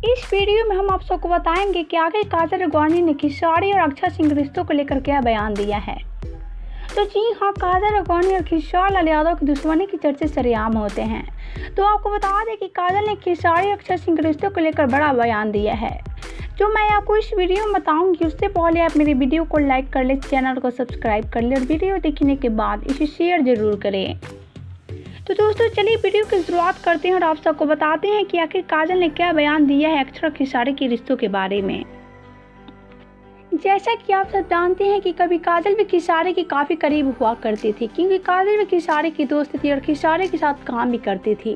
इस वीडियो में हम आप सबको बताएंगे कि आखिर काजल राघवानी ने खिलाड़ी और अक्षय सिंह रिश्तों को लेकर क्या बयान दिया है। तो जी हाँ, काजल राघवानी और खिलाड़ी लाल यादव की दुश्मनी की चर्चे सरेआम होते हैं। तो आपको बता दें कि काजल ने खिलाड़ी और अक्षय सिंह रिश्तों को लेकर बड़ा बयान दिया है, जो मैं आपको इस वीडियो में बताऊंगी। उससे पहले आप मेरी वीडियो को लाइक कर ले, चैनल को सब्सक्राइब कर ले और वीडियो देखने के बाद इसे शेयर जरूर करें। तो दोस्तों चलिए वीडियो की शुरुआत करते हैं और आप सबको बताते हैं कि आखिर काजल ने क्या बयान दिया है अक्षय और खिलाड़ी के रिश्तों के बारे में। जैसा कि आप सब जानते हैं कि कभी काजल भी खिलाड़ी के काफ़ी करीब हुआ करती थी, क्योंकि काजल भी खिलाड़ी की दोस्त थी और खिलाड़ी के साथ काम भी करती थी।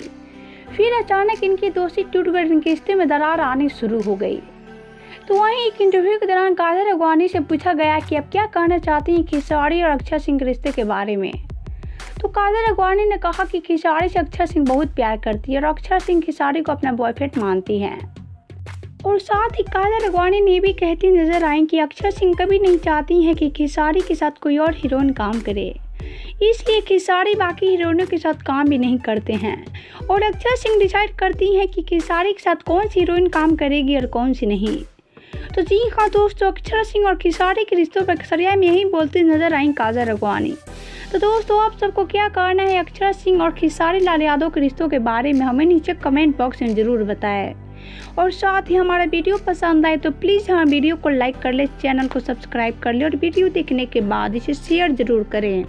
फिर अचानक इनकी दोस्ती टूट कर इनके रिश्ते में दरार आनी शुरू हो गई। तो वहीं एक इंटरव्यू के दौरान काजल राघवानी से पूछा गया कि आप क्या कहना चाहती हैं खिलाड़ी और अक्षय सिंह के रिश्ते के बारे में। तो काजल राघवानी ने कहा कि खिलाड़ी से अक्षय सिंह बहुत प्यार करती है और अक्षय सिंह खिलाड़ी को अपना बॉयफ्रेंड मानती हैं। और साथ ही काजल राघवानी ने भी कहती नजर आई कि अक्षय सिंह कभी नहीं चाहती हैं कि खिलाड़ी के साथ कोई और हीरोइन काम करे, इसलिए खिलाड़ी बाकी हीरोइनों के साथ काम भी नहीं करते हैं और अक्षय सिंह डिसाइड करती हैं कि खिलाड़ी के साथ कौन सी हीरोइन काम करेगी और कौन सी नहीं। तो जी हाँ दोस्तों, अक्षय सिंह और खिलाड़ी के रिश्तों पर सरेआम यही बोलती नजर आई काजल राघवानी। तो दोस्तों आप सबको क्या कहना है अक्षय सिंह और खिलाड़ी लाल यादव के रिश्तों के बारे में, हमें नीचे कमेंट बॉक्स में ज़रूर बताएं। और साथ ही हमारा वीडियो पसंद आए तो प्लीज़ हमारे वीडियो को लाइक कर ले, चैनल को सब्सक्राइब कर ले और वीडियो देखने के बाद इसे शेयर ज़रूर करें।